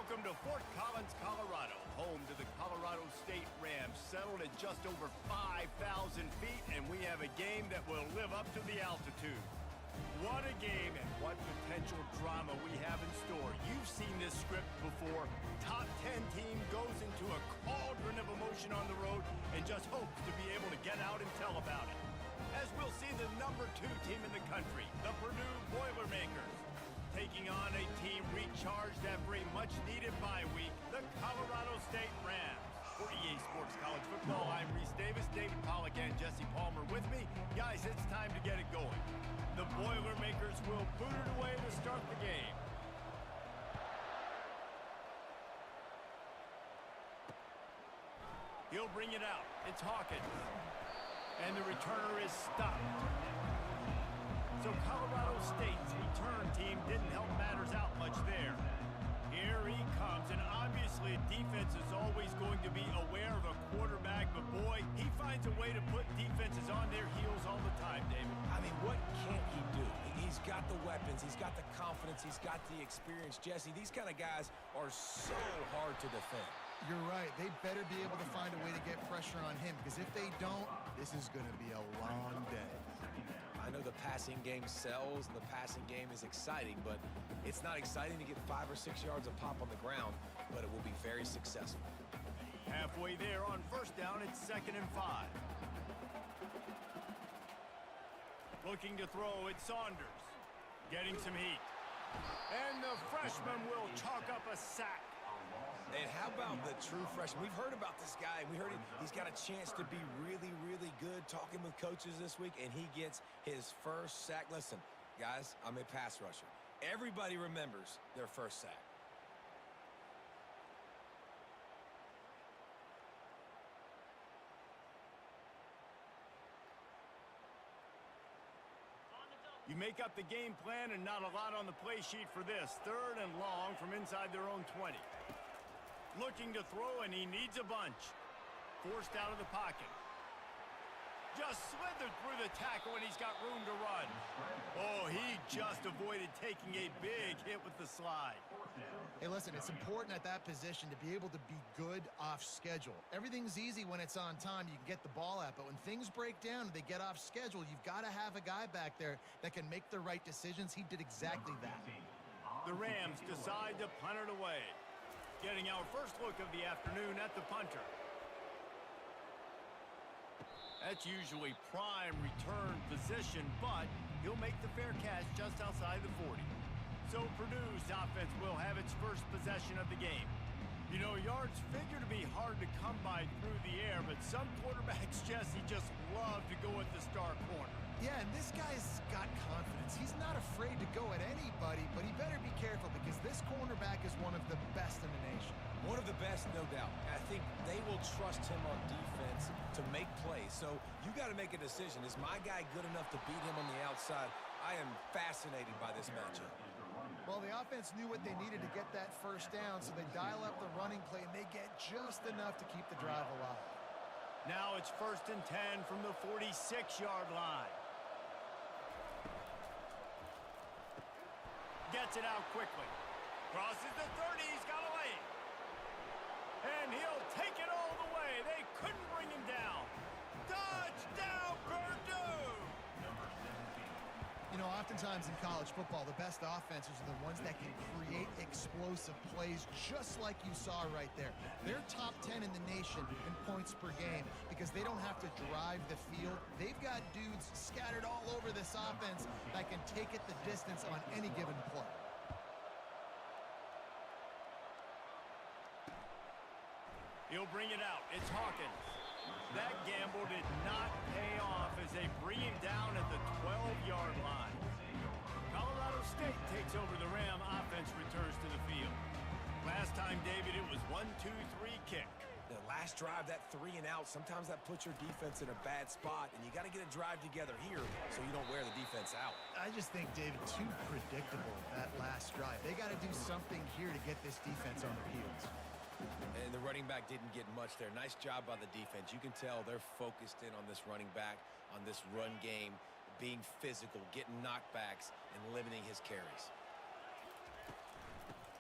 Welcome to Fort Collins, Colorado, home to the Colorado State Rams, settled at just over 5,000 feet, and we have a game that will live up to the altitude. What a game and what potential drama we have in store. You've seen this script before. Top 10 team goes into a cauldron of emotion on the road and just hopes to be able to get out and tell about it. As we'll see the number 2 team in the country, the Purdue Boilermakers, taking on a team recharged after a much-needed bye week, the Colorado State Rams. For EA Sports College Football, I'm Reese Davis, David Pollack, and Jesse Palmer with me. Guys, it's time to get it going. The Boilermakers will boot it away to start the game. He'll bring it out. It's Hawkins. And the returner is stopped. So Colorado State's return team didn't help matters out much there. Here he comes, and obviously defense is always going to be aware of a quarterback, but boy, he finds a way to put defenses on their heels all the time, David. I mean, what can't he do? He's got the weapons, he's got the confidence, he's got the experience. Jesse, these kind of guys are so hard to defend. You're right. They better be able to find a way to get pressure on him, because if they don't, this is going to be a long day. I know the passing game sells and the passing game is exciting, but it's not exciting to get 5 or 6 yards of pop on the ground, but it will be very successful. Halfway there on first down, it's 2nd and 5. Looking to throw, it's Saunders. Getting some heat. And the freshman will chalk up a sack. And how about the true freshman? We've heard about this guy. We heard he's got a chance to be really, really good. Talking with coaches this week, and he gets his first sack. Listen, guys, I'm a pass rusher. Everybody remembers their first sack. You make up the game plan and not a lot on the play sheet for this. 3rd and long from inside their own 20. Looking to throw, and he needs a bunch. Forced out of the pocket. Just slithered through the tackle, and he's got room to run. Oh, he just avoided taking a big hit with the slide. Hey, listen, it's important at that position to be able to be good off schedule. Everything's easy when it's on time. You can get the ball out, but when things break down and they get off schedule, you've got to have a guy back there that can make the right decisions. He did exactly that. The Rams decide to punt it away. Getting our first look of the afternoon at the punter. That's usually prime return position, but he'll make the fair catch just outside the 40. So Purdue's offense will have its first possession of the game. You know, yards figure to be hard to come by through the air, but some quarterbacks, Jesse, just love to go at the star corner. Yeah, and this guy's got confidence. He's not afraid to go at anybody, but he better be careful because this cornerback is one of the best in the nation. One of the best, no doubt. I think they will trust him on defense to make plays. So you got to make a decision. Is my guy good enough to beat him on the outside? I am fascinated by this matchup. Well, the offense knew what they needed to get that first down, so they dial up the running play, and they get just enough to keep the drive alive. Now it's 1st and 10 from the 46-yard line. Gets it out quickly. Crosses the 30, he's got a lane. And he'll take it all the way. They couldn't bring him down. Touchdown, Purdue! You know, oftentimes in college football, the best offenses are the ones that can create explosive plays just like you saw right there. They're top 10 in the nation in points per game because they don't have to drive the field. They've got dudes scattered all over this offense that can take it the distance on any given play. He'll bring it out. It's Hawkins. That gamble did not pay off as they bring him down at the 12-yard line. Colorado State takes over the Ram offense, returns to the field. Last time, David, it was 1-2-3 kick. The last drive, that 3 and out, sometimes that puts your defense in a bad spot, and you got to get a drive together here so you don't wear the defense out. I just think, David, too predictable that last drive. They got to do something here to get this defense on their heels. And the running back didn't get much there. Nice job by the defense. You can tell they're focused in on this running back, on this run game, being physical, getting knockbacks, and limiting his carries.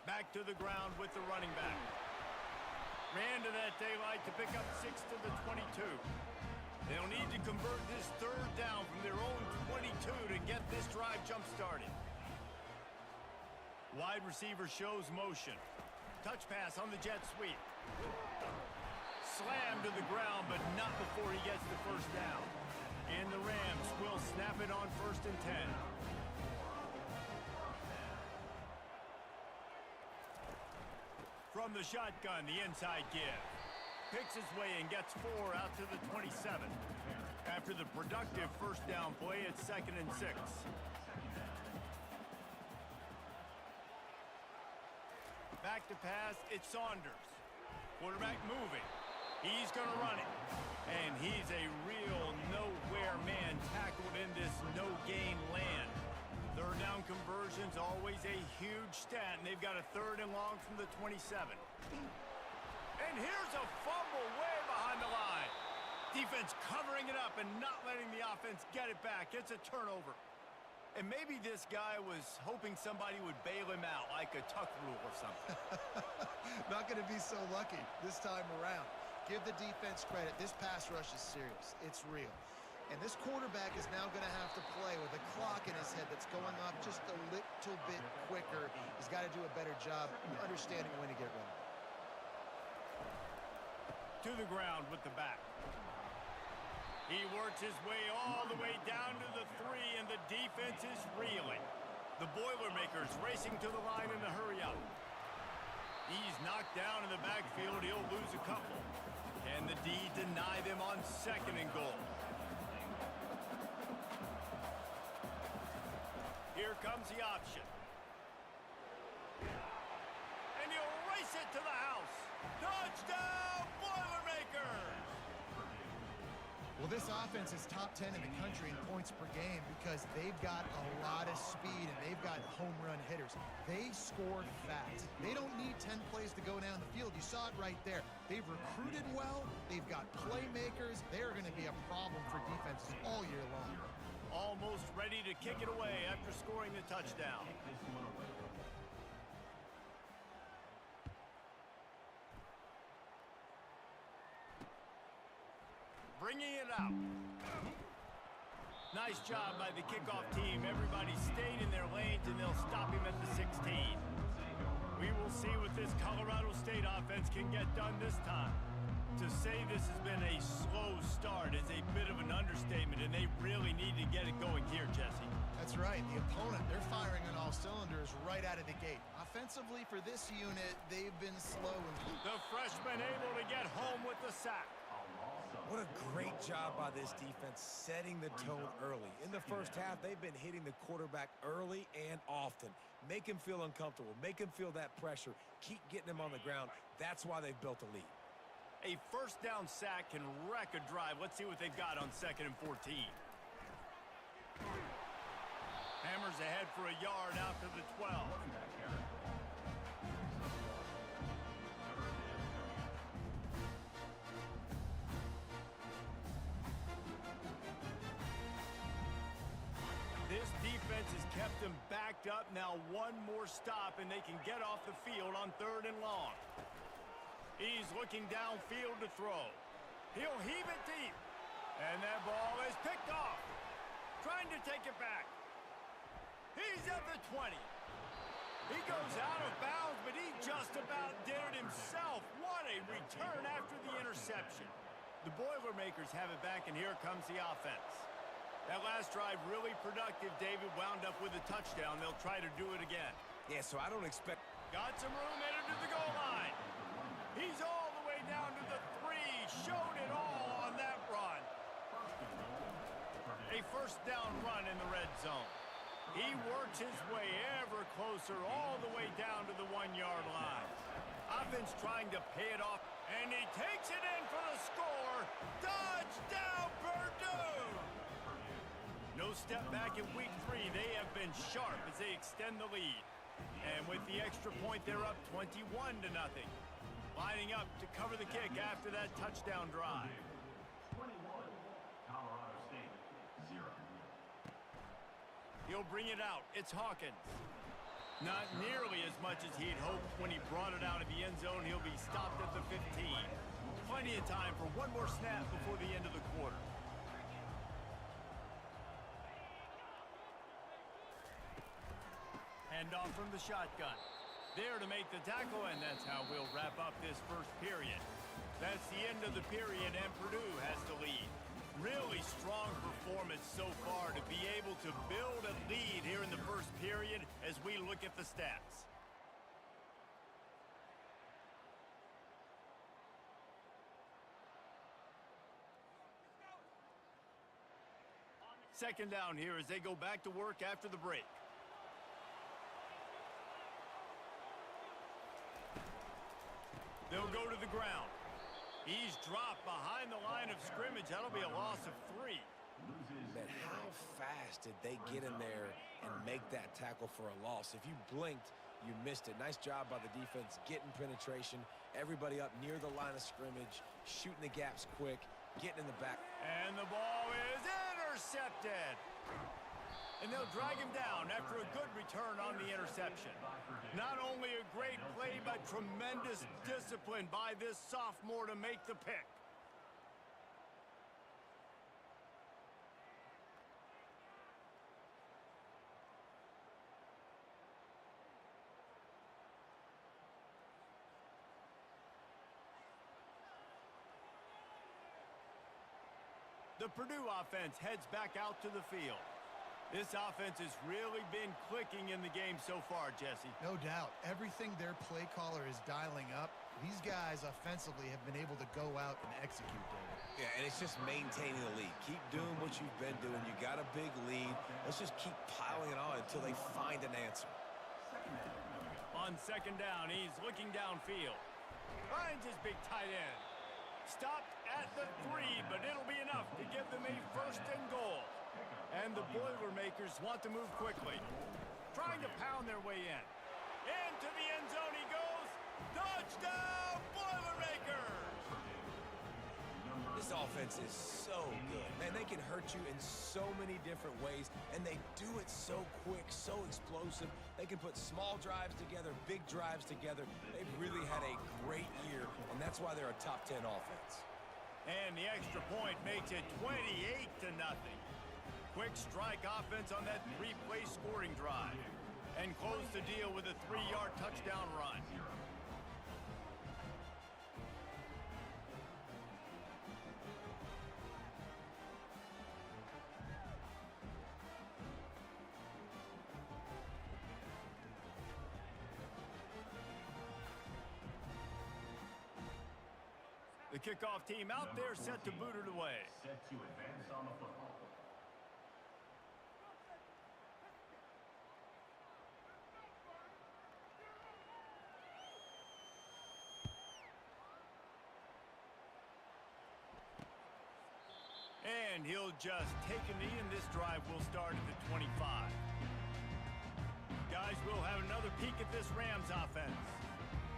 Back to the ground with the running back. Ran to that daylight to pick up 6 to the 22. They'll need to convert this third down from their own 22 to get this drive jump-started. Wide receiver shows motion. Touch pass on the jet sweep. Slam to the ground, but not before he gets the first down. And the Rams will snap it on 1st and 10. From the shotgun, the inside give. Picks his way and gets 4 out to the 27. After the productive first down play, it's 2nd and 6. Back to pass, it's Saunders. Quarterback moving. He's going to run it. And he's a real nowhere man tackled in this no-gain land. Third down conversion's always a huge stat, and they've got a 3rd and long from the 27. And here's a fumble way behind the line. Defense covering it up and not letting the offense get it back. It's a turnover. And maybe this guy was hoping somebody would bail him out, like a tuck rule or something. Not going to be so lucky this time around. Give the defense credit. This pass rush is serious. It's real. And this quarterback is now going to have to play with a clock in his head that's going off just a little bit quicker. He's got to do a better job understanding when to get ready. To the ground with the back. He works his way all the way down to the 3, and the defense is reeling. The Boilermakers racing to the line in a hurry-up. He's knocked down in the backfield. He'll lose a couple. And the D deny them on 2nd and goal. Here comes the option. And he'll race it to the house. Touchdown, Boilermakers! Well, this offense is top 10 in the country in points per game because they've got a lot of speed and they've got home run hitters. They score fast. They don't need 10 plays to go down the field. You saw it right there. They've recruited well. They've got playmakers. They're going to be a problem for defenses all year long. Almost ready to kick it away after scoring the touchdown. Bringing it out. Nice job by the kickoff team. Everybody stayed in their lanes, and they'll stop him at the 16. We will see what this Colorado State offense can get done this time. To say this has been a slow start is a bit of an understatement, and they really need to get it going here, Jesse. That's right. The opponent, they're firing on all cylinders right out of the gate. Offensively, for this unit, they've been slow. The freshman able to get home with the sack. What a great job by this defense setting the tone early. In the first half, they've been hitting the quarterback early and often. Make him feel uncomfortable. Make him feel that pressure. Keep getting him on the ground. That's why they've built a lead. A first down sack can wreck a drive. Let's see what they've got on 2nd and 14. Hammers ahead for a yard out to the 12. This defense has kept them backed up. Now one more stop, and they can get off the field on 3rd and long. He's looking downfield to throw. He'll heave it deep. And that ball is picked off. Trying to take it back. He's at the 20. He goes out of bounds, but he just about did it himself. What a return after the interception. The Boilermakers have it back, and here comes the offense. That last drive really productive. David wound up with a touchdown. They'll try to do it again. Yeah, so I don't expect... Got some room, headed to the goal line. He's all the way down to the 3. Showed it all on that run. A first down run in the red zone. He works his way ever closer all the way down to the 1-yard line. Offense trying to pay it off, and he takes it in for the score. Touchdown, Purdue! No step back in week 3. They have been sharp as they extend the lead. And with the extra point, they're up 21-0. Lining up to cover the kick after that touchdown drive. 21, Colorado State, 0. He'll bring it out. It's Hawkins. Not nearly as much as he'd hoped when he brought it out of the end zone. He'll be stopped at the 15. Plenty of time for one more snap before the end of the quarter. Handoff from the shotgun. There to make the tackle, and that's how we'll wrap up this first period. That's the end of the period, and Purdue has to lead. Really strong performance so far to be able to build a lead here in the first period as we look at the stats. Second down here as they go back to work after the break. They'll go to the ground. He's dropped behind the line of scrimmage. That'll be a loss of 3. Man, how fast did they get in there and make that tackle for a loss? If you blinked, you missed it. Nice job by the defense getting penetration. Everybody up near the line of scrimmage, shooting the gaps quick, getting in the back. And the ball is intercepted. And they'll drag him down after a good return on the interception. Not only a great play, but tremendous discipline by this sophomore to make the pick. The Purdue offense heads back out to the field. This offense has really been clicking in the game so far, Jesse. No doubt. Everything their play caller is dialing up, these guys offensively have been able to go out and execute, David. Yeah, and it's just maintaining the lead. Keep doing what you've been doing. You got a big lead. Let's just keep piling it on until they find an answer. On second down, he's looking downfield. Finds his big tight end. Stopped at the 3, but it'll be enough to give them a first and goal. And the Boilermakers want to move quickly. Trying to pound their way in. Into the end zone he goes. Touchdown, Boilermakers! This offense is so good. Man, they can hurt you in so many different ways, and they do it so quick, so explosive. They can put small drives together, big drives together. They've really had a great year, and that's why they're a top 10 offense. And the extra point makes it 28-0. Quick strike offense on that 3-play scoring drive. And close the deal with a 3-yard touchdown run. The kickoff team out there set to boot it away. Set to advance on the football. And he'll just take a knee, and this drive will start at the 25. Guys, we'll have another peek at this Rams offense.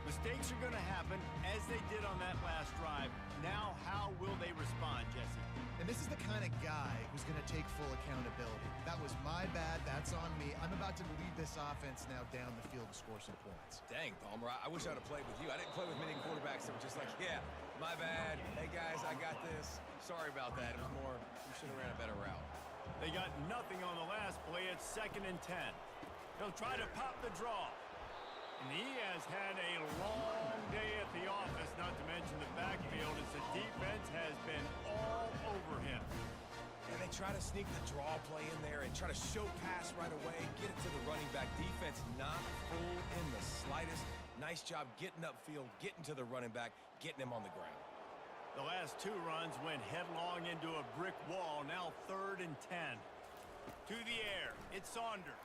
Mistakes are going to happen, as they did on that last drive. Now, how will they respond, Jesse? And this is the kind of guy who's going to take full accountability. That was my bad. That's on me. I'm about to lead this offense now down the field to score some points. Dang, Palmer, I wish I'd have played with you. I didn't play with many quarterbacks that were just like, yeah, my bad. Hey, guys, I got this. Sorry about that. It was more, you should have ran a better route. They got nothing on the last play. It's 2nd and 10. They'll try to pop the draw. And he has had a long day at the office, not to mention the backfield, as the defense has been all over him. And they try to sneak the draw play in there and try to show pass right away, get it to the running back. Defense not fooled in the slightest. Nice job getting upfield, getting to the running back, getting him on the ground. The last 2 runs went headlong into a brick wall. Now 3rd and 10. To the air. It's Saunders.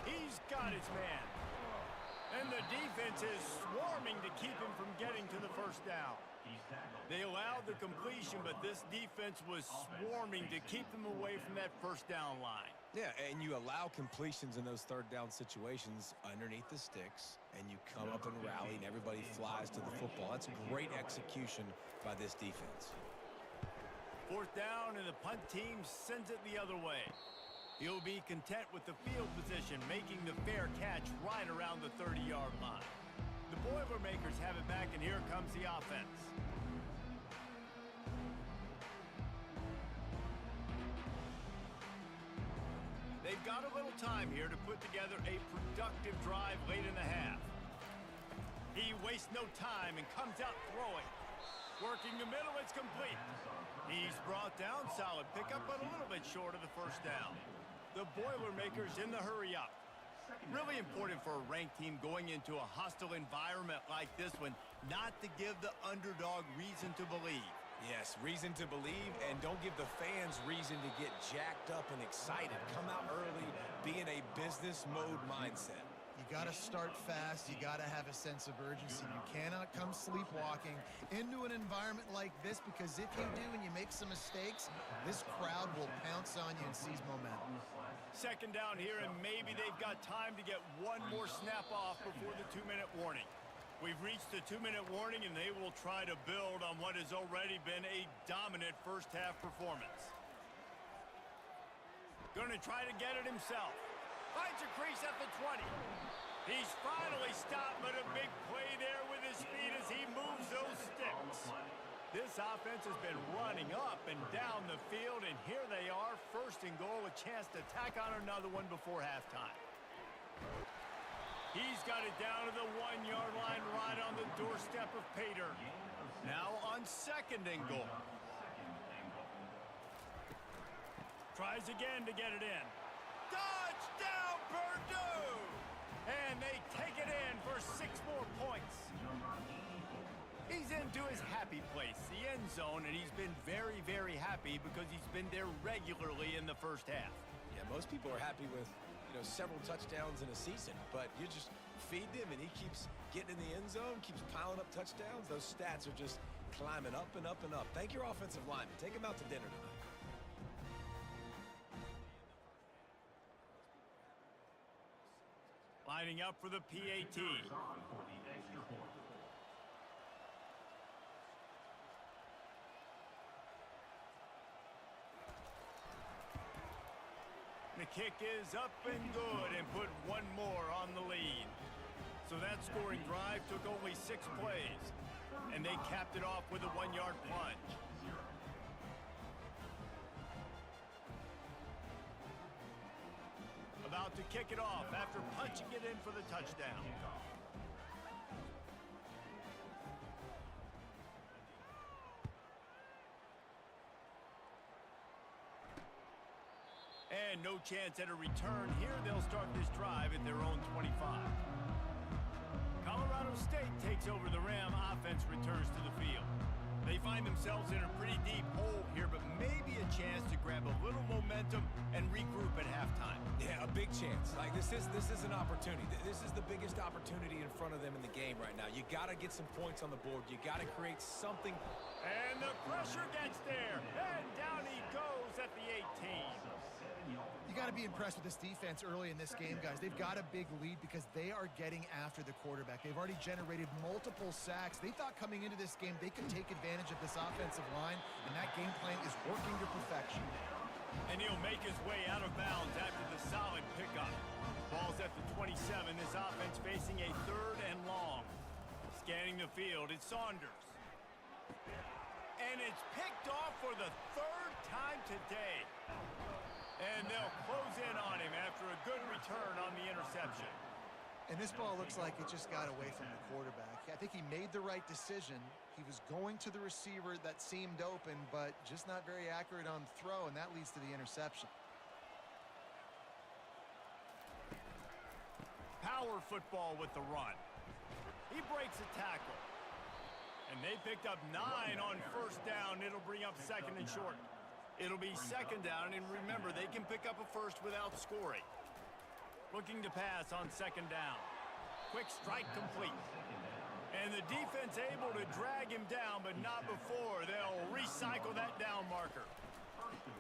He's got his man. And the defense is swarming to keep him from getting to the first down. They allowed the completion, but this defense was swarming to keep them away from that first down line. Yeah, and you allow completions in those 3rd down situations underneath the sticks, and you come up and rally, and everybody flies to the football. That's great execution by this defense. 4th down, and the punt team sends it the other way. He'll be content with the field position, making the fair catch right around the 30-yard line. The Boilermakers have it back, and here comes the offense. They've got a little time here to put together a productive drive late in the half. He wastes no time and comes out throwing. Working the middle, it's complete. He's brought down, solid pickup, but a little bit short of the first down. The Boilermakers in the hurry up. Really important for a ranked team going into a hostile environment like this one, not to give the underdog reason to believe. Yes, reason to believe, and don't give the fans reason to get jacked up and excited. Come out early, be in a business mode mindset. You got to start fast. You got to have a sense of urgency. You cannot come sleepwalking into an environment like this, because if you do and you make some mistakes, this crowd will pounce on you and seize momentum. Second down here, and maybe they've got time to get one more snap off before the 2-minute warning. We've reached the 2-minute warning, and they will try to build on what has already been a dominant first-half performance. Going to try to get it himself. Finds a crease at the 20. He's finally stopped, but a big play there with his speed as he moves those sticks. This offense has been running up and down the field, and here they are, first and goal, a chance to tack on another one before halftime. He's got it down to the 1-yard line right on the doorstep of Pater. Now on second and goal. Tries again to get it in. Touchdown, Purdue! And they take it in for 6 more points. He's into his happy place, the end zone, and he's been very, very happy because he's been there regularly in the first half. Yeah, most people are happy with, several touchdowns in a season, but you just feed him and he keeps getting in the end zone, keeps piling up touchdowns. Those stats are just climbing up and up and up. Thank your offensive lineman. Take him out to dinner tonight. Lining up for the PAT. The kick is up and good, and put one more on the lead. So that scoring drive took only 6 plays, and they capped it off with a 1-yard plunge. About to kick it off after punching it in for the touchdown. And no chance at a return here. They'll start this drive at their own 25. Colorado State takes over the Ram. Offense returns to the field. They find themselves in a pretty deep hole here, but maybe a chance to grab a little momentum and regroup at halftime. Yeah, a big chance. Like, this is an opportunity. This is the biggest opportunity in front of them in the game right now. You got to get some points on the board. You got to create something. And the pressure gets there. And down he goes at the 18. You got to be impressed with this defense early in this game, guys. They've got a big lead because they are getting after the quarterback. They've already generated multiple sacks. They thought coming into this game they could take advantage of this offensive line, and that game plan is working to perfection. And he'll make his way out of bounds after the solid pickup. Ball's at the 27. This offense facing a 3rd and long. Scanning the field, it's Saunders. And it's picked off for the 3rd time today. And they'll close in on him after a good return on the interception. And this ball looks like it just got away from the quarterback. I think he made the right decision. He was going to the receiver that seemed open, but just not very accurate on the throw, and that leads to the interception. Power football with the run. He breaks a tackle. And they picked up 9 on first down. It'll bring up 2nd and short. It'll be 2nd down, and remember, they can pick up a first without scoring. Looking to pass on 2nd down. Quick strike complete. And the defense able to drag him down, but not before. They'll recycle that down marker.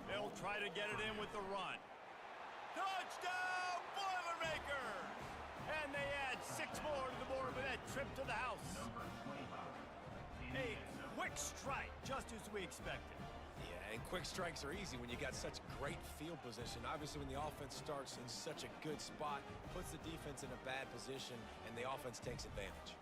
They'll try to get it in with the run. Touchdown, Boilermakers! And they add 6 more to the board with that trip to the house. A quick strike, just as we expected. Yeah, and quick strikes are easy when you got such great field position. Obviously, when the offense starts in such a good spot, puts the defense in a bad position, and the offense takes advantage.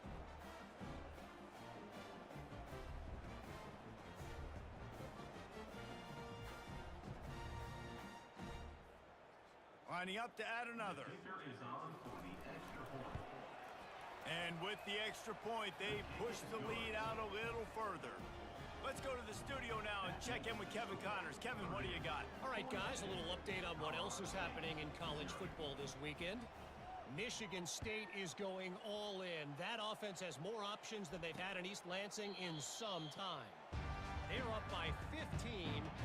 Lining up to add another. Kicker is on for the extra point. And with the extra point, they push the lead out a little further. Let's go to the studio now and check in with Kevin Connors. Kevin, what do you got? All right, guys, a little update on what else is happening in college football this weekend. Michigan State is going all in. That offense has more options than they've had in East Lansing in some time. They're up by 15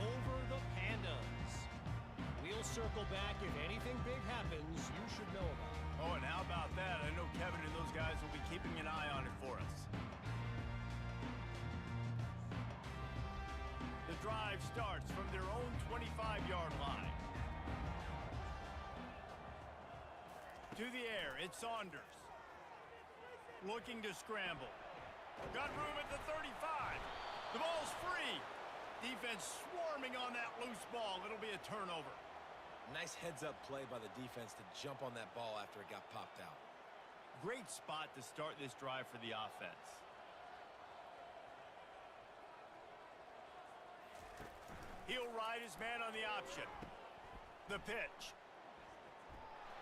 over the Pandas. We'll circle back. If anything big happens, you should know about it. Oh, and how about that? I know Kevin and those guys will be keeping an eye on it for us. The drive starts from their own 25-yard line. To the air, it's Saunders. Looking to scramble. Got room at the 35. The ball's free. Defense swarming on that loose ball. It'll be a turnover. Nice heads-up play by the defense to jump on that ball after it got popped out. Great spot to start this drive for the offense. He'll ride his man on the option. The pitch.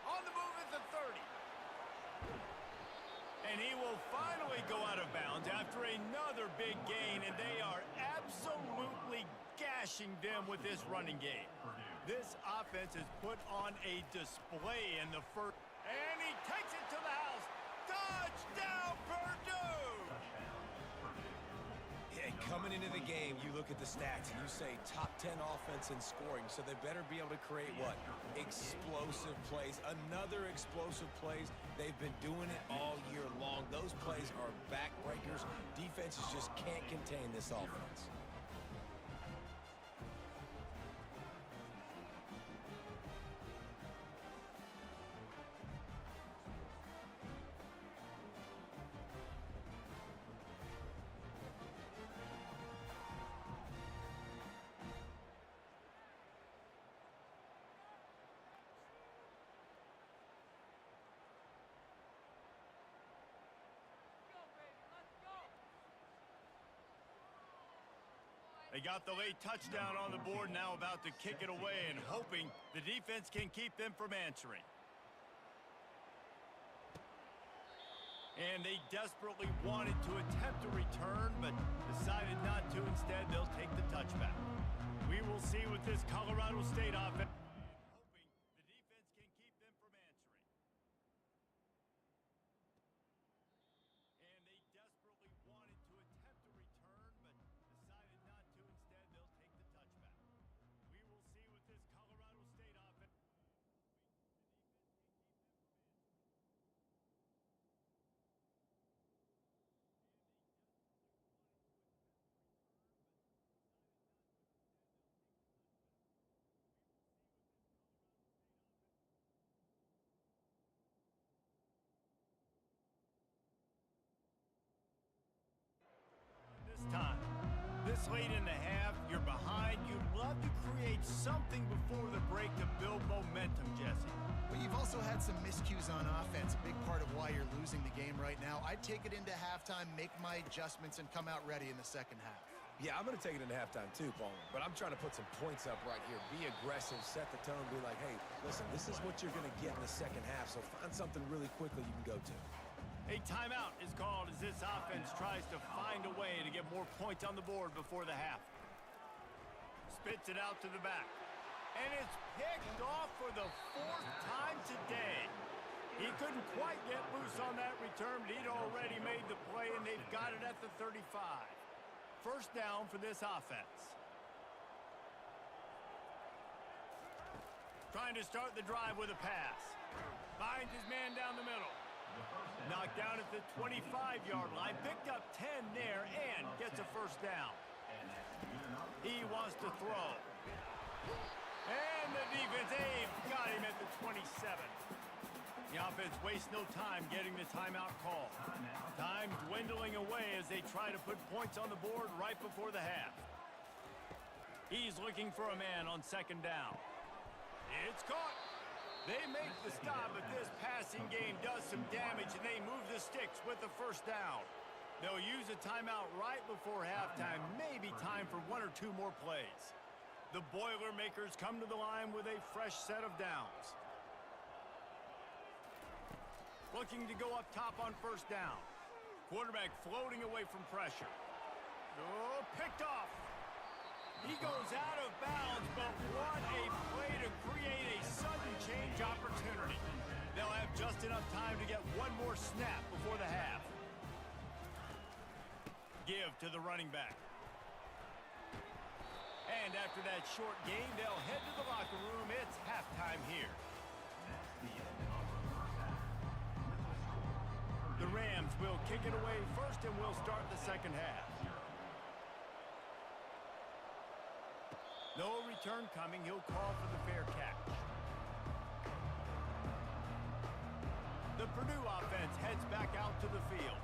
On the move at the 30. And he will finally go out of bounds after another big gain, and they are absolutely gashing them with this running game. This offense has put on a display in the first. And he takes it to the house. Touchdown, Purdue! Yeah, coming into the game, you look at the stats and you say top 10 offense in scoring, so they better be able to create what? Explosive plays. Another explosive plays. They've been doing it all year long. Those plays are backbreakers. Defenses just can't contain this offense. They got the late touchdown on the board, now about to kick it away and hoping the defense can keep them from answering. And they desperately wanted to attempt a return, but decided not to. Instead, they'll take the touchback. We will see with this Colorado State offense. Hoping the defense can keep them from answering. And they desperately wanted to attempt a return, but decided not to. Instead, they'll take the touchback. We will see with this Colorado State offense. Time. This late in the half, you're behind. You'd love to create something before the break to build momentum, Jesse. But you've also had some miscues on offense, a big part of why you're losing the game right now. I'd take it into halftime, make my adjustments, and come out ready in the second half. Yeah, I'm going to take it into halftime too, Paul. But I'm trying to put some points up right here. Be aggressive, set the tone, be like, hey, listen, this is what you're going to get in the second half, so find something really quickly you can go to. A timeout is called as this offense tries to find a way to get more points on the board before the half. Spits it out to the back. And it's picked off for the fourth time today. He couldn't quite get loose on that return, but he'd already made the play, and they've got it at the 35. First down for this offense. Trying to start the drive with a pass. Finds his man down the middle. Knocked down at the 25-yard line. Picked up 10 there and gets a first down. He wants to throw. And the defense, got him at the 27. The offense wastes no time getting the timeout call. Time dwindling away as they try to put points on the board right before the half. He's looking for a man on second down. It's caught. They make the stop, but this passing game does some damage, and they move the sticks with the first down. They'll use a timeout right before halftime, maybe time for 1 or 2 more plays. The Boilermakers come to the line with a fresh set of downs. Looking to go up top on first down. Quarterback floating away from pressure. Oh, picked off. He goes out of bounds, but what a play to create a sudden change opportunity. They'll have just enough time to get one more snap before the half. Give to the running back. And after that short game, they'll head to the locker room. It's halftime here. The Rams will kick it away first, and will start the second half. No return coming. He'll call for the fair catch. The Purdue offense heads back out to the field.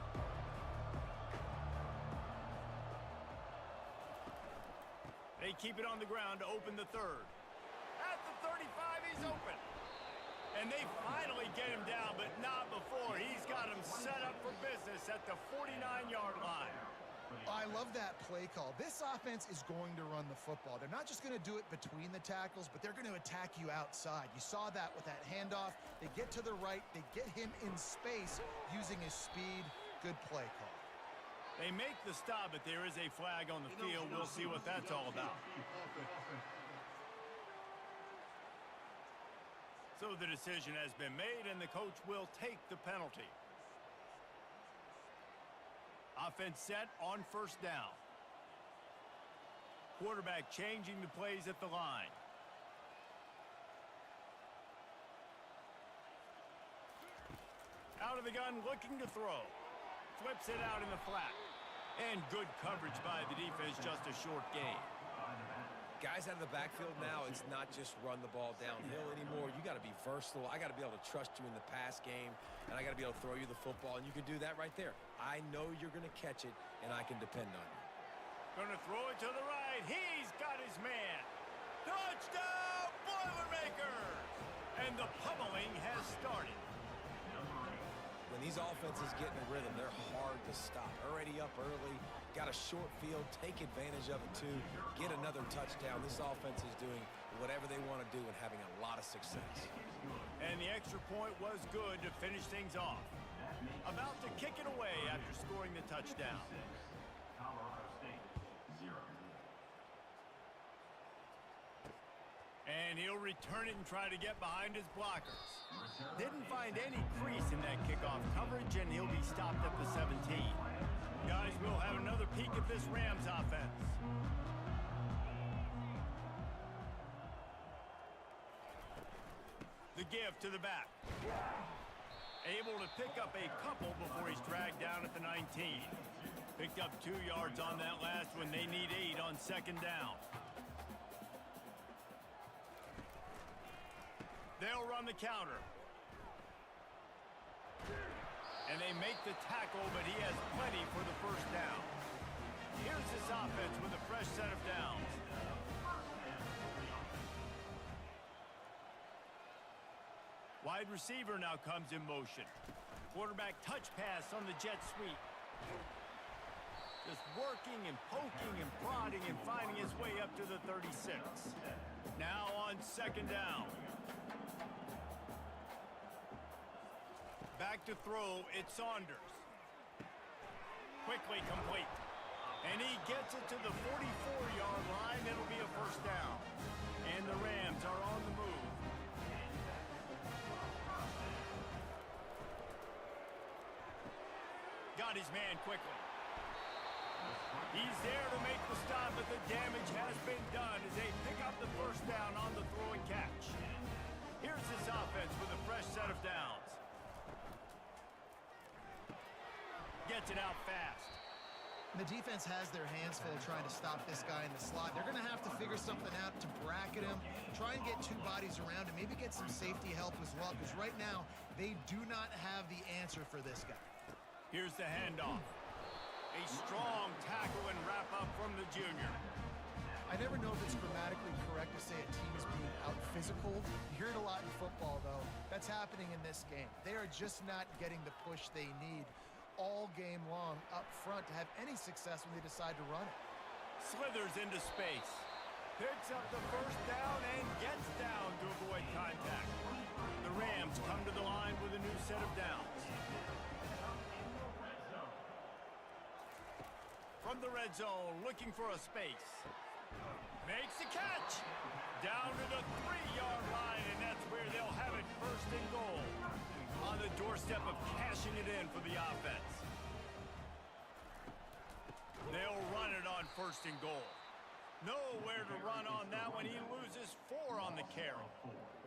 They keep it on the ground to open the third. At the 35, he's open. And they finally get him down, but not before. He's got him set up for business at the 49-yard line. I love that play call. This offense is going to run the football. They're not just going to do it between the tackles, but they're going to attack you outside. You saw that with that handoff. They get to the right. They get him in space using his speed. Good play call. They make the stop, but there is a flag on the field. We'll see what that's all about. So the decision has been made, and the coach will take the penalty. Offense set on first down. Quarterback changing the plays at the line. Out of the gun, looking to throw. Flips it out in the flat. And good coverage by the defense, just a short gain. Guys out of the backfield now, it's not just run the ball downhill anymore. You got to be versatile. I got to be able to trust you in the pass game, and I got to be able to throw you the football, and you can do that right there. I know you're going to catch it, and I can depend on you. Going to throw it to the right. He's got his man. Touchdown, Boilermakers! And the pummeling has started. When these offenses get in a rhythm, they're hard to stop. Already up early, got a short field, take advantage of it too, get another touchdown. This offense is doing whatever they want to do and having a lot of success. And the extra point was good to finish things off. About to kick it away after scoring the touchdown. Colorado State, 0. And he'll return it and try to get behind his blockers. Didn't find any crease in that kickoff coverage, and he'll be stopped at the 17. Guys, we'll have another peek at this Rams offense. The give to the back. Able to pick up a couple before he's dragged down at the 19. Picked up 2 yards on that last one. They need 8 on second down. They'll run the counter. And they make the tackle, but he has plenty for the first down. Here's this offense with a fresh set of downs. Wide receiver now comes in motion. Quarterback touch pass on the jet sweep. Just working and poking and prodding and finding his way up to the 36. Now on second down. Back to throw, it's Saunders. Quickly complete. And he gets it to the 44-yard line. It'll be a first down. And the Rams are on the move. Got his man quickly. He's there to make the stop, but the damage has been done as they pick up the first down on the throw and catch. Here's this offense with a fresh set of downs. Gets it out fast. The defense has their hands full trying to stop this guy in the slot. They're going to have to figure something out to bracket him, try and get 2 bodies around him, maybe get some safety help as well, because right now they do not have the answer for this guy. Here's the handoff. A strong tackle and wrap up from the junior. I never know if it's grammatically correct to say a team is being out-physical. You hear it a lot in football, though. That's happening in this game. They are just not getting the push they need all game long up front to have any success when they decide to run it. Slithers into space. Picks up the first down and gets down to avoid contact. The Rams come to the line with a new set of downs. From the red zone, looking for a space. Makes the catch. Down to the 3-yard line, and that's where they'll have it first and goal. On the doorstep of cashing it in for the offense. They'll run it on first and goal. Nowhere to run on that one. He loses 4 on the carry.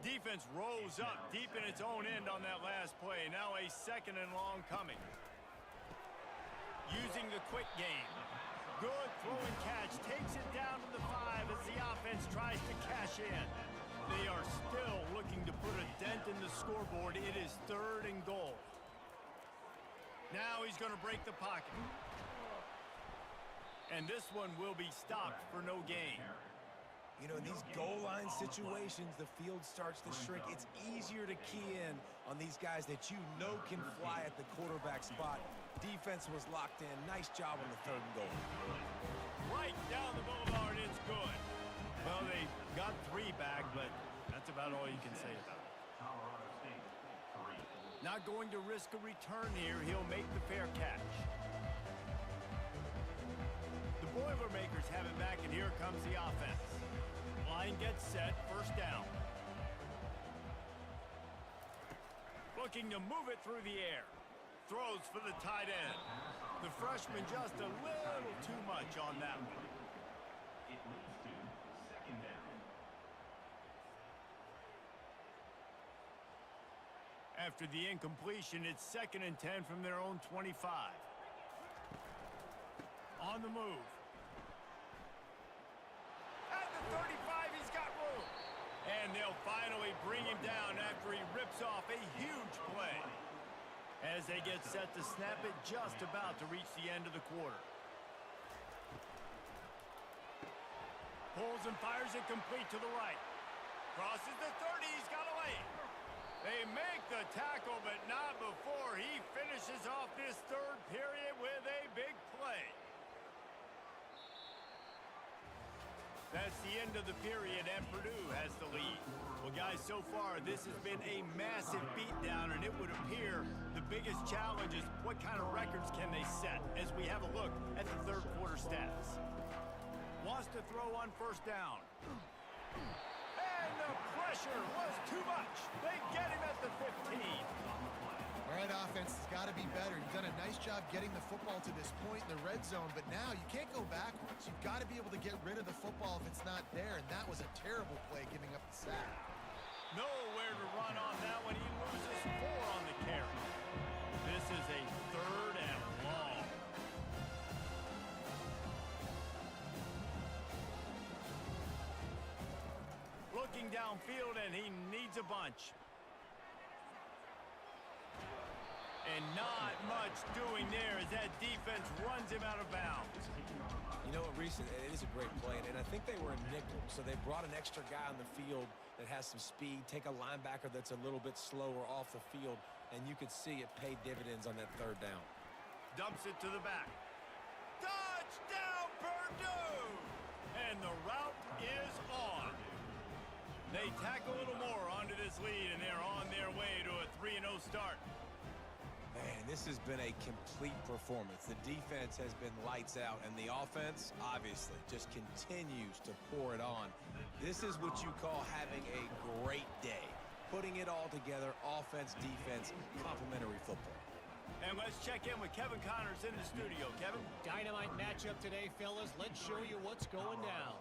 Defense rose up deep in its own end on that last play. Now a 2nd and long coming. Using the quick game. Good throw and catch. Takes it down to the 5 as the offense tries to cash in. They are still looking to put a dent in the scoreboard. It is 3rd and goal. Now he's going to break the pocket. And this one will be stopped for no gain. You know, in these goal line situations, the field starts to shrink. It's easier to key in on these guys that you know can fly at the quarterback spot. Defense was locked in. Nice job on the 3rd and goal. Right down the boulevard, it's good. Well, they got 3 back, but that's about all you can say about it. Colorado State, 3. Not going to risk a return here. He'll make the fair catch. The Boilermakers have it back, and here comes the offense. Line gets set, first down. Looking to move it through the air. Throws for the tight end. The freshman just a little too much on that one. It leads to 2nd down. After the incompletion, it's 2nd and 10 from their own 25. On the move. At the 35, he's got room. And they'll finally bring him down after he rips off a huge play. As they get set to snap it, just about to reach the end of the quarter. Pulls and fires it complete to the right. Crosses the 30, he's got a lane. They make the tackle, but not before he finishes off this 3rd period with a big play. That's the end of the period, and Purdue has the lead. Well, guys, so far, this has been a massive beatdown, and it would appear the biggest challenge is what kind of records can they set as we have a look at the 3rd quarter stats. Wants to throw on first down. And the pressure was too much. They get him at the 15. All right, offense has got to be better. You've done a nice job getting the football to this point in the red zone, but now you can't go backwards. You've got to be able to get rid of the football if it's not there, and that was a terrible play giving up the sack. Nowhere to run on that one. He loses 4 on the carry. This is a 3rd and long. Looking downfield, and he needs a bunch. And not much doing there as that defense runs him out of bounds. You know what, Reese, it is a great play, and I think they were in nickel, so they brought an extra guy on the field that has some speed, take a linebacker that's a little bit slower off the field, and you could see it paid dividends on that 3rd down. Dumps it to the back. Touchdown, Purdue! And the route is on. They tack a little more onto this lead, and they're on their way to a 3-0 start. Man, this has been a complete performance. The defense has been lights out, and the offense, obviously, just continues to pour it on. This is what you call having a great day. Putting it all together, offense, defense, complementary football. And let's check in with Kevin Connors in the studio. Kevin? Dynamite matchup today, fellas. Let's show you what's going down.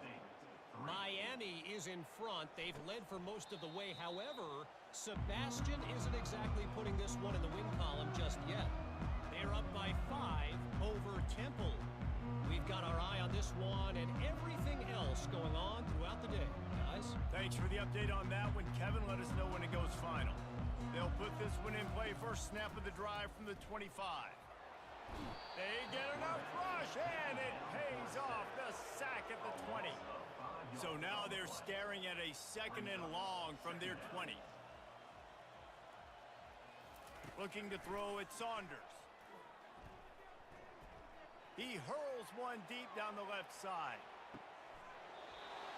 Miami is in front. They've led for most of the way. However, Sebastian isn't exactly putting this one in the win column just yet. They're up by 5 over Temple. We've got our eye on this one and everything else going on throughout the day, guys. Thanks for the update on that one, Kevin. Let us know when it goes final. They'll put this one in play. First snap of the drive from the 25. They get enough rush, and it pays off. The sack at the 20. So now they're staring at a 2nd and long from their 20. Looking to throw at Saunders. He hurls one deep down the left side.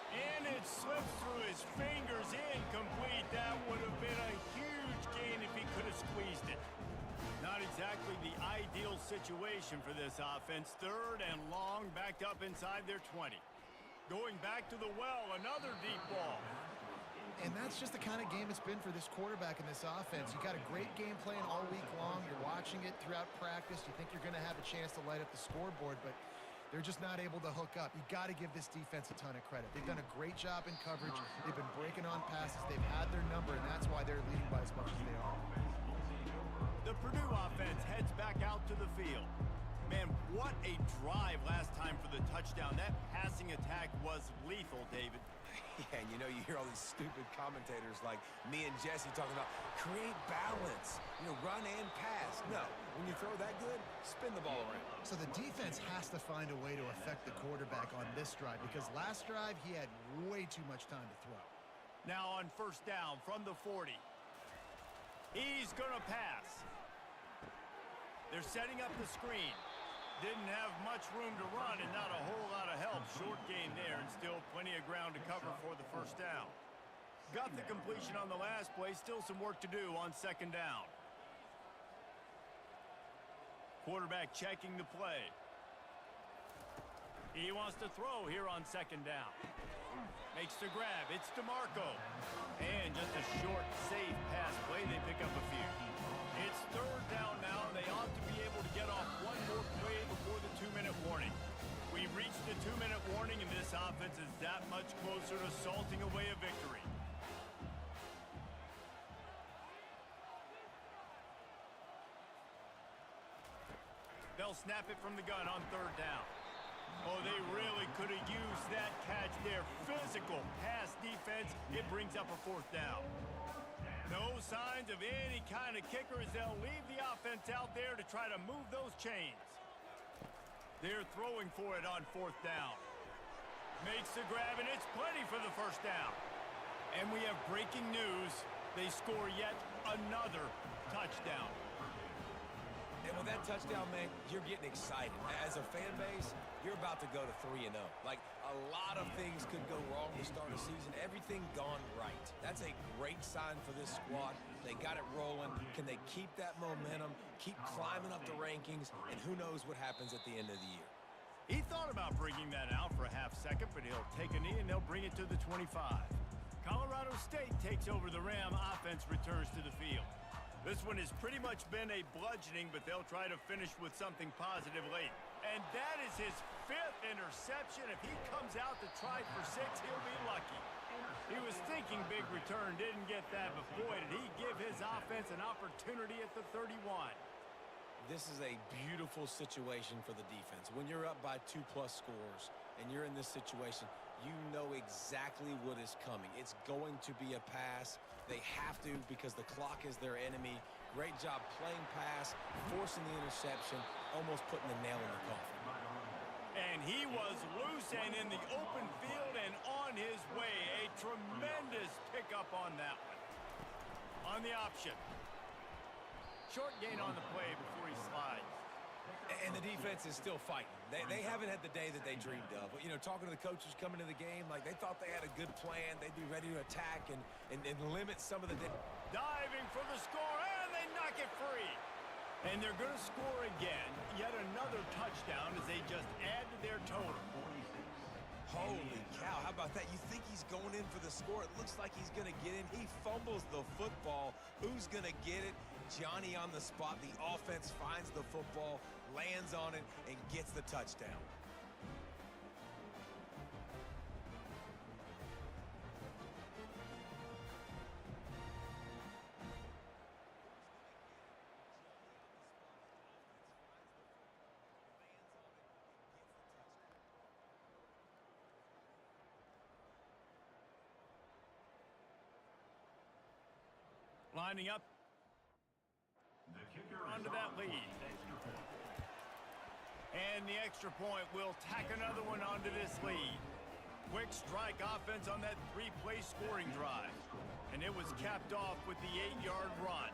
And it slips through his fingers, incomplete. That would have been a huge gain if he could have squeezed it. Not exactly the ideal situation for this offense. 3rd and long, backed up inside their 20. Going back to the well, another deep ball. And that's just the kind of game it's been for this quarterback in this offense. You got a great game plan all week long. You're watching it throughout practice. You think you're going to have a chance to light up the scoreboard, but they're just not able to hook up. You got to give this defense a ton of credit. They've done a great job in coverage. They've been breaking on passes. They've had their number, and that's why they're leading by as much as they are. The Purdue offense heads back out to the field. Man, what a drive last time for the touchdown. That passing attack was lethal, David. Yeah, and you know, you hear all these stupid commentators like me and Jesse talking about create balance, run and pass. No, when you throw that good, spin the ball around. So the defense has to find a way to affect the quarterback on this drive because last drive he had way too much time to throw. Now on 1st down from the 40. He's going to pass. They're setting up the screen. Didn't have much room to run and not a whole lot of help. Short gain there and still plenty of ground to cover for the 1st down. Got the completion on the last play. Still some work to do on 2nd down. Quarterback checking the play. He wants to throw here on 2nd down. Makes the grab. It's DeMarco. And just a short, safe pass play. They pick up a few. It's 3rd down now, and they ought to be able to get off one more play before the 2-minute warning. We've reached the 2-minute warning, and this offense is that much closer to salting away a victory. They'll snap it from the gun on 3rd down. Oh, they really could have used that catch there. Physical pass defense. It brings up a 4th down. No signs of any kind of kicker as they'll leave the offense out there to try to move those chains. They're throwing for it on 4th down. Makes the grab, and it's plenty for the 1st down. And we have breaking news. They score yet another touchdown. And with that touchdown, man, you're getting excited. As a fan base, you're about to go to 3-0. Like, a lot of things could go wrong to start a season. Everything gone right. That's a great sign for this squad. They got it rolling. Can they keep that momentum, keep climbing up the rankings, and who knows what happens at the end of the year. He thought about bringing that out for a half-second, but he'll take a knee and they'll bring it to the 25. Colorado State takes over the Ram. Offense returns to the field. This one has pretty much been a bludgeoning, but they'll try to finish with something positive late. And that is his 5th interception. If he comes out to try for 6, he'll be lucky. He was thinking big return, didn't get that, but boy, did he give his offense an opportunity at the 31. This is a beautiful situation for the defense. When you're up by 2+ scores and you're in this situation, you know exactly what is coming. It's going to be a pass. They have to because the clock is their enemy. Great job playing pass, forcing the interception, almost putting the nail in the coffin. And he was loose and in the open field and on his way. A tremendous pickup on that one. On the option. Short gain on the play before he slides. And the defense is still fighting. They haven't had the day that they dreamed of. But, talking to the coaches coming to the game, like they thought they had a good plan. They'd be ready to attack and limit some of the... Diving for the score, and they knock it free. And they're going to score again. Yet another touchdown as they just add to their total. Holy cow, how about that? You think he's going in for the score. It looks like he's going to get in. He fumbles the football. Who's going to get it? Johnny on the spot. The offense finds the football, lands on it, and gets the touchdown. Lining up The kicker onto is that on lead. for the extra point. And the extra point will tack another one onto this lead. Quick strike offense on that three-play scoring drive. And it was capped off with the 8-yard run.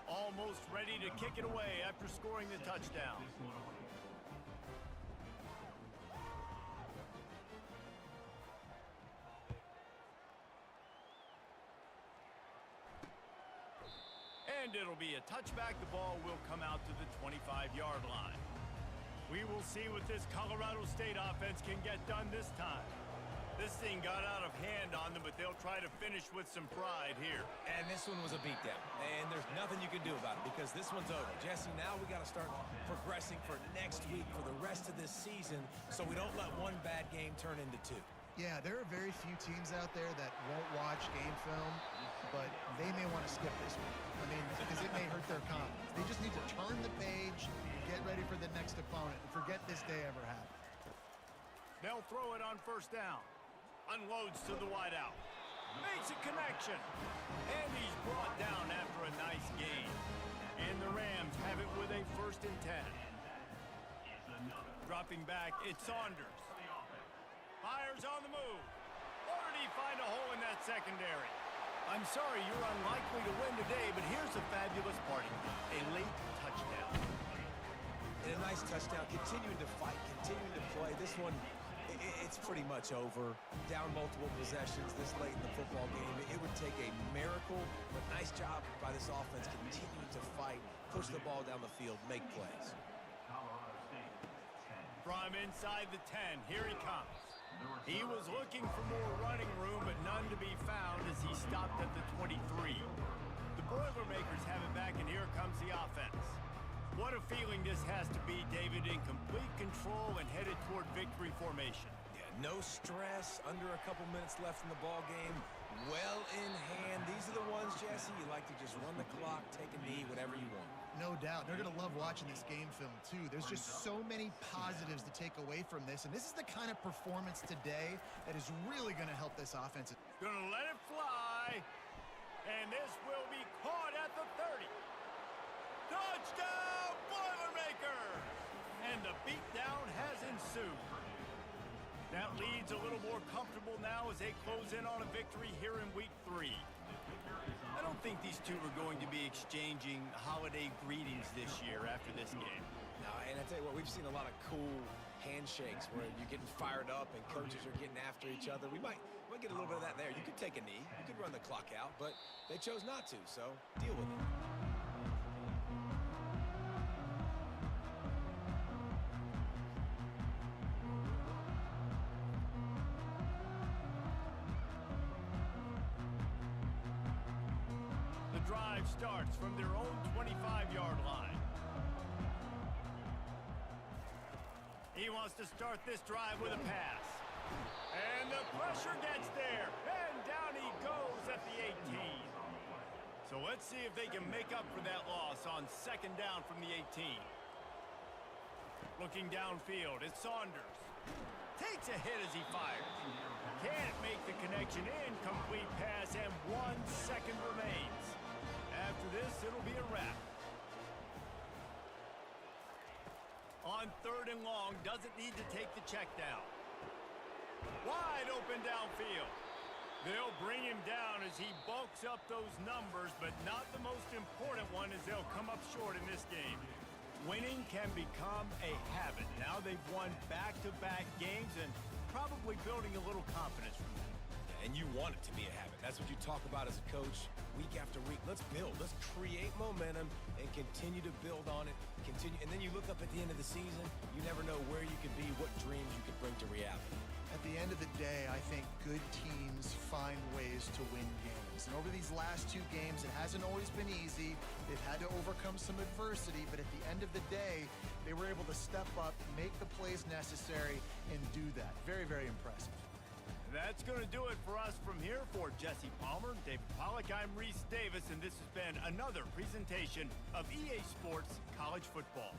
Almost ready to kick it away after scoring the touchdown. And it'll be a touchback. The ball will come out to the 25-yard line. We will see what this Colorado State offense can get done this time. This thing got out of hand on them, but they'll try to finish with some pride here. And this one was a beatdown. And there's nothing you can do about it because this one's over. Jesse, now we got to start progressing for next week, for the rest of this season, so we don't let one bad game turn into two. Yeah, there are very few teams out there that won't watch game film, but they may want to skip this one. I mean, because it may hurt their confidence. They just need to turn the page, get ready for the next opponent, and forget this day ever happened. They'll throw it on first down. Unloads to the wideout. Makes a connection. And he's brought down after a nice gain. And the Rams have it with a 1st and 10. Dropping back, it's Saunders. Fires on the move. Or did he find a hole in that secondary? I'm sorry, you're unlikely to win today, but here's a fabulous party. A late touchdown. And a nice touchdown. Continuing to fight, continuing to play. This one, it's pretty much over. Down multiple possessions this late in the football game. It would take a miracle, but nice job by this offense continuing to fight, push the ball down the field, make plays. From inside the 10, here he comes. He was looking for more running room, but none to be found as he stopped at the 23. The Boilermakers have it back, and here comes the offense. What a feeling this has to be, David, in complete control and headed toward victory formation. Yeah, no stress, under a couple minutes left in the ball game, well in hand. These are the ones, Jesse, you like to just run the clock, take a knee, whatever you want. No doubt. They're going to love watching this game film, too. There's just so many positives to take away from this, and this is the kind of performance today that is really going to help this offense. Gonna let it fly, and this will be caught at the 30. Touchdown, Boilermakers! And the beatdown has ensued. That leads a little more comfortable now as they close in on a victory here in Week 3. I don't think these two are going to be exchanging holiday greetings this year after this game. No, and I tell you what, we've seen a lot of cool handshakes where you're getting fired up and coaches are getting after each other. We might get a little bit of that there. You could take a knee, you could run the clock out, but they chose not to, so deal with it. The drive starts from their own 25-yard line. He wants to start this drive with a pass. And the pressure gets there. And down he goes at the 18. So let's see if they can make up for that loss on 2nd down from the 18. Looking downfield, it's Saunders. Takes a hit as he fires. Can't make the connection. Incomplete pass, and 1 second remains. After this, it'll be a wrap. On 3rd and long, doesn't need to take the check down. Wide open downfield. They'll bring him down as he bulks up those numbers, but not the most important one as they'll come up short in this game. Winning can become a habit. Now they've won back-to-back games and probably building a little confidence from that. And you want it to be a habit. That's what you talk about as a coach week after week. Let's build. Let's create momentum and continue to build on it. And then you look up at the end of the season, you never know where you could be, what dreams you could bring to reality. At the end of the day, I think good teams find ways to win games. And over these last 2 games, it hasn't always been easy. They've had to overcome some adversity, but at the end of the day, they were able to step up, make the plays necessary, and do that. Very, very impressive. That's going to do it for us from here. For Jesse Palmer, David Pollack, I'm Reese Davis, and this has been another presentation of EA Sports College Football.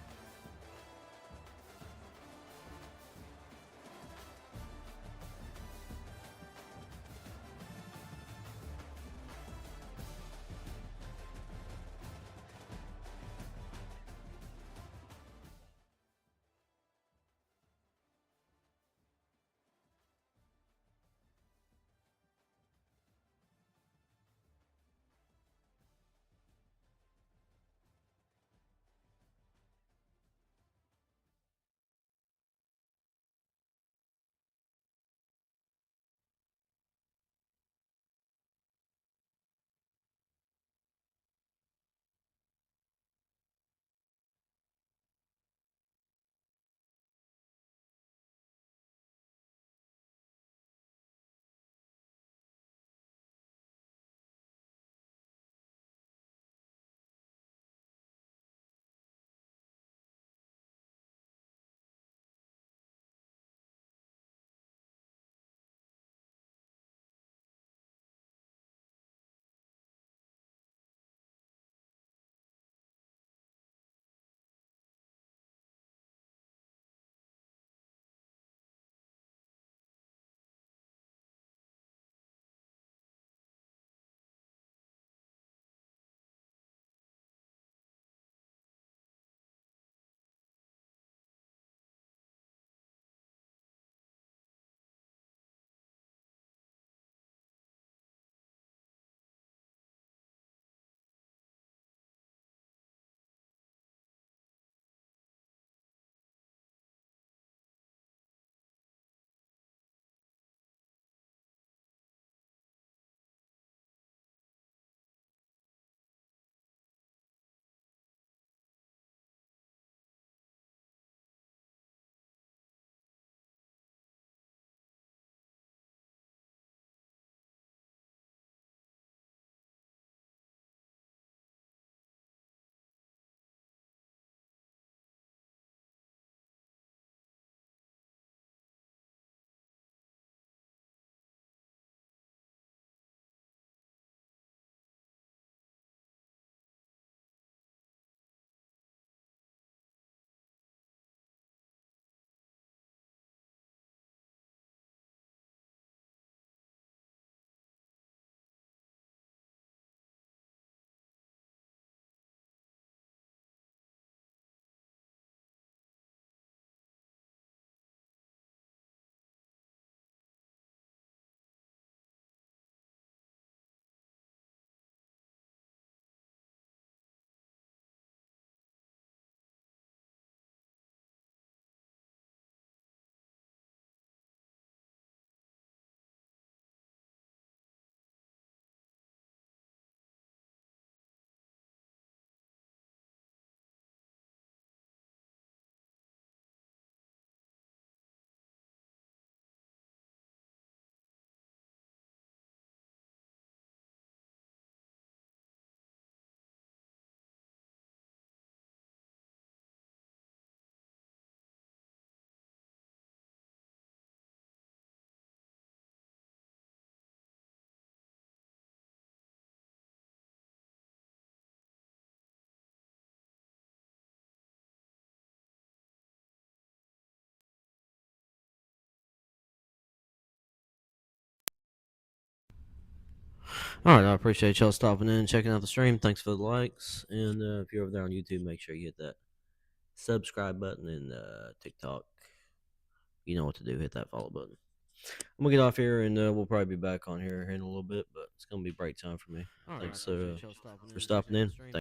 All right, I appreciate y'all stopping in and checking out the stream. Thanks for the likes. And if you're over there on YouTube, make sure you hit that subscribe button, and TikTok. You know what to do. Hit that follow button. I'm going to get off here, and we'll probably be back on here in a little bit, but it's going to be break time for me. Thanks for stopping in.